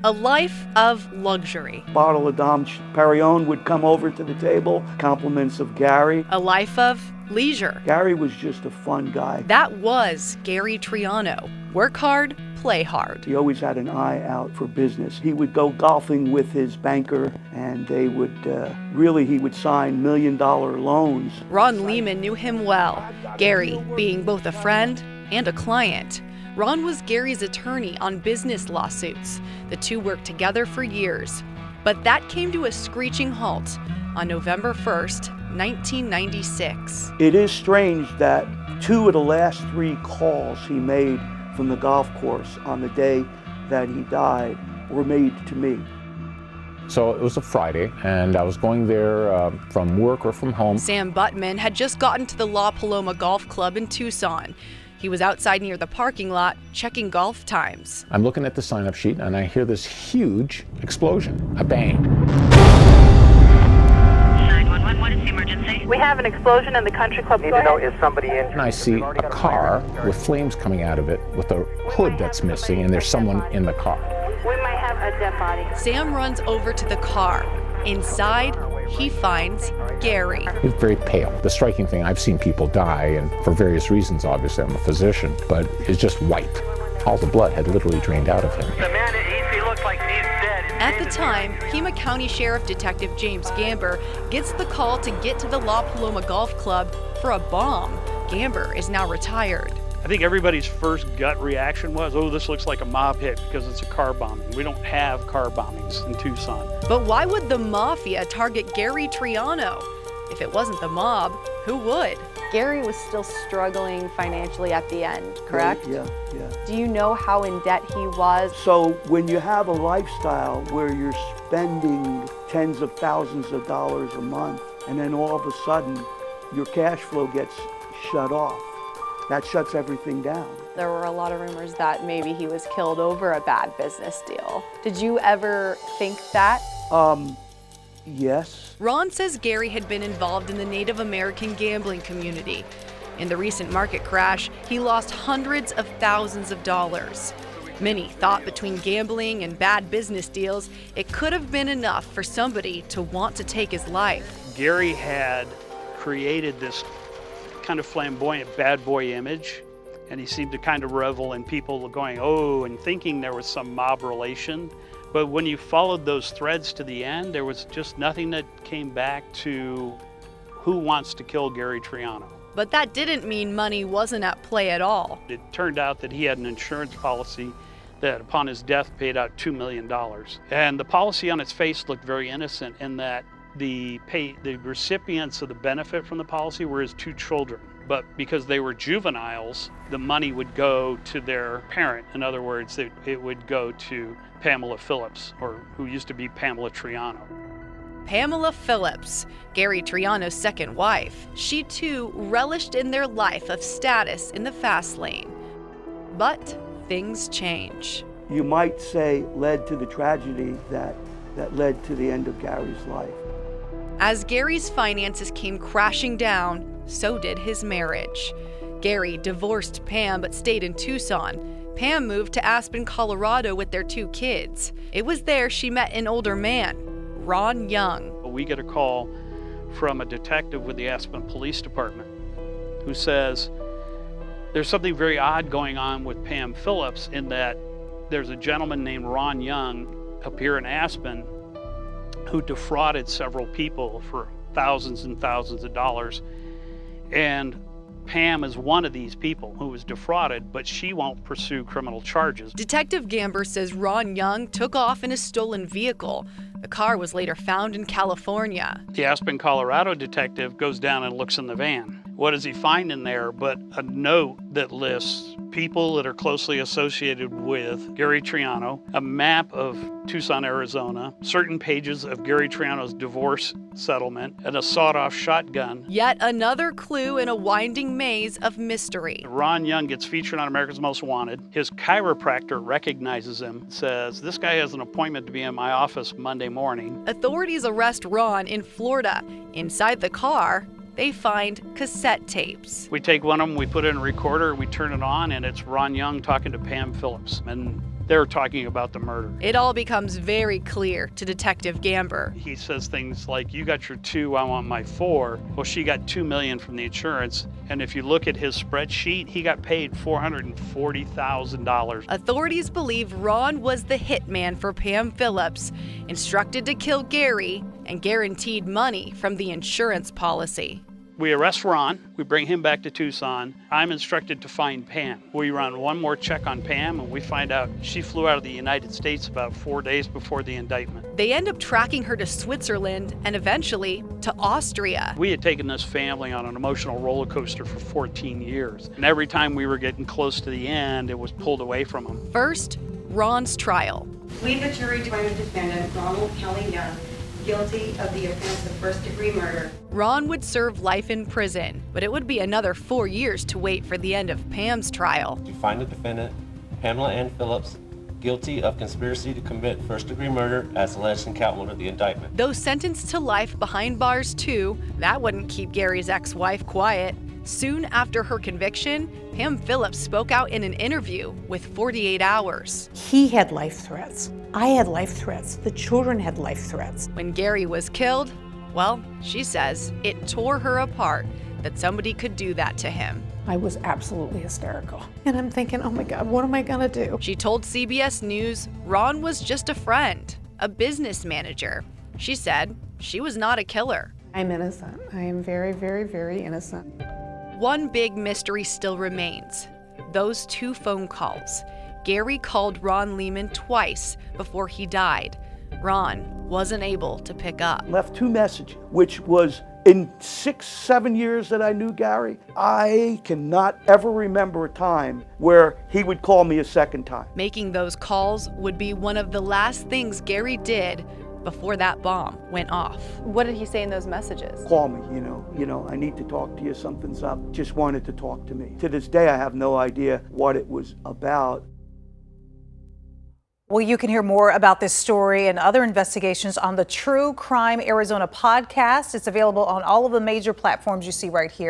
A life of luxury. Bottle of Dom Perignon would come over to the table, compliments of Gary. A life of leisure. Gary was just a fun guy. That was Gary Triano. Work hard, play hard. He always had an eye out for business. He would go golfing with his banker, and they would he would sign $1 million loans. Ron Lehman knew him well, Gary being both a friend and a client. Ron was Gary's attorney on business lawsuits. The two worked together for years. But that came to a screeching halt on November 1st, 1996. It is strange that 2 of the last 3 calls he made from the golf course on the day that he died were made to me. So it was a Friday, and I was going there from work or from home. Sam Buttman had just gotten to the La Paloma Golf Club in Tucson. He was outside near the parking lot, checking golf times. I'm looking at the sign-up sheet, and I hear this huge explosion, a bang. 911, what is the emergency? We have an explosion in the country club. Need to know, is somebody injured? And I see a car with flames coming out of it, with a hood that's missing, and there's someone in the car. We might have a dead body. Sam runs over to the car. Inside, he finds Gary. He's very pale. The striking thing, I've seen people die, and for various reasons, obviously, I'm a physician, but it's just white. All the blood had literally drained out of him. The man, he looks like he's dead. At the time, Pima County Sheriff Detective James Gamber gets the call to get to the La Paloma Golf Club for a bomb. Gamber is now retired. I think everybody's first gut reaction was, oh, this looks like a mob hit because it's a car bombing. We don't have car bombings in Tucson. But why would the mafia target Gary Triano? If it wasn't the mob, who would? Gary was still struggling financially at the end, correct? Yeah. Do you know how in debt he was? So when you have a lifestyle where you're spending tens of thousands of dollars a month, and then all of a sudden your cash flow gets shut off, that shuts everything down. There were a lot of rumors that maybe he was killed over a bad business deal. Did you ever think that? Yes. Ron says Gary had been involved in the Native American gambling community. In the recent market crash, he lost hundreds of thousands of dollars. Many thought between gambling and bad business deals, it could have been enough for somebody to want to take his life. Gary had created this kind of flamboyant bad boy image, and he seemed to kind of revel in people going, oh, and thinking there was some mob relation. But when you followed those threads to the end, there was just nothing that came back to who wants to kill Gary Triano. But that didn't mean money wasn't at play at all. It turned out that he had an insurance policy that upon his death paid out $2 million. And the policy on its face looked very innocent in that the recipients of the benefit from the policy were his 2 children. But because they were juveniles, the money would go to their parent. In other words, it would go to Pamela Phillips, or who used to be Pamela Triano. Pamela Phillips, Gary Triano's second wife. She too relished in their life of status in the fast lane. But things change. You might say led to the tragedy that led to the end of Gary's life. As Gary's finances came crashing down, so did his marriage. Gary divorced Pam but stayed in Tucson. Pam moved to Aspen, Colorado with their 2 kids. It was there she met an older man, Ron Young. We get a call from a detective with the Aspen Police Department who says there's something very odd going on with Pam Phillips in that there's a gentleman named Ron Young up here in Aspen who defrauded several people for thousands and thousands of dollars. And Pam is one of these people who was defrauded, but she won't pursue criminal charges. Detective Gamber says Ron Young took off in a stolen vehicle. The car was later found in California. The Aspen, Colorado detective goes down and looks in the van. What does he find in there but a note that lists people that are closely associated with Gary Triano, a map of Tucson, Arizona, certain pages of Gary Triano's divorce settlement, and a sawed-off shotgun. Yet another clue in a winding maze of mystery. Ron Young gets featured on America's Most Wanted. His chiropractor recognizes him, says, this guy has an appointment to be in my office Monday morning. Authorities arrest Ron in Florida. Inside the car, they find cassette tapes. We take one of them, we put it in a recorder, we turn it on, and it's Ron Young talking to Pam Phillips. And they're talking about the murder. It all becomes very clear to Detective Gamber. He says things like, you got your 2, I want my 4. Well, she got $2 million from the insurance. And if you look at his spreadsheet, he got paid $440,000. Authorities believe Ron was the hitman for Pam Phillips, instructed to kill Gary, and guaranteed money from the insurance policy. We arrest Ron, we bring him back to Tucson. I'm instructed to find Pam. We run one more check on Pam and we find out she flew out of the United States about 4 days before the indictment. They end up tracking her to Switzerland and eventually to Austria. We had taken this family on an emotional roller coaster for 14 years. And every time we were getting close to the end, it was pulled away from them. First, Ron's trial. We, the jury, find the defendant, Ronald Kelly Young, guilty of the offense of first-degree murder. Ron would serve life in prison, but it would be another 4 years to wait for the end of Pam's trial. To find the defendant, Pamela Ann Phillips, guilty of conspiracy to commit first-degree murder as alleged in count 1 of the indictment. Though sentenced to life behind bars too, that wouldn't keep Gary's ex-wife quiet. Soon after her conviction, Pam Phillips spoke out in an interview with 48 Hours. He had life threats. I had life threats. The children had life threats. When Gary was killed, well, she says it tore her apart that somebody could do that to him. I was absolutely hysterical. And I'm thinking, oh my God, what am I gonna do? She told CBS News Ron was just a friend, a business manager. She said she was not a killer. I'm innocent. I am very, very, very innocent. One big mystery still remains. Those 2 phone calls. Gary called Ron Lehman twice before he died. Ron wasn't able to pick up. Left 2 messages, which was in 6, 7 years that I knew Gary, I cannot ever remember a time where he would call me a second time. Making those calls would be one of the last things Gary did before that bomb went off. What did he say in those messages? Call me, you know, I need to talk to you, something's up. Just wanted to talk to me. To this day, I have no idea what it was about. Well, you can hear more about this story and other investigations on the True Crime Arizona podcast. It's available on all of the major platforms you see right here.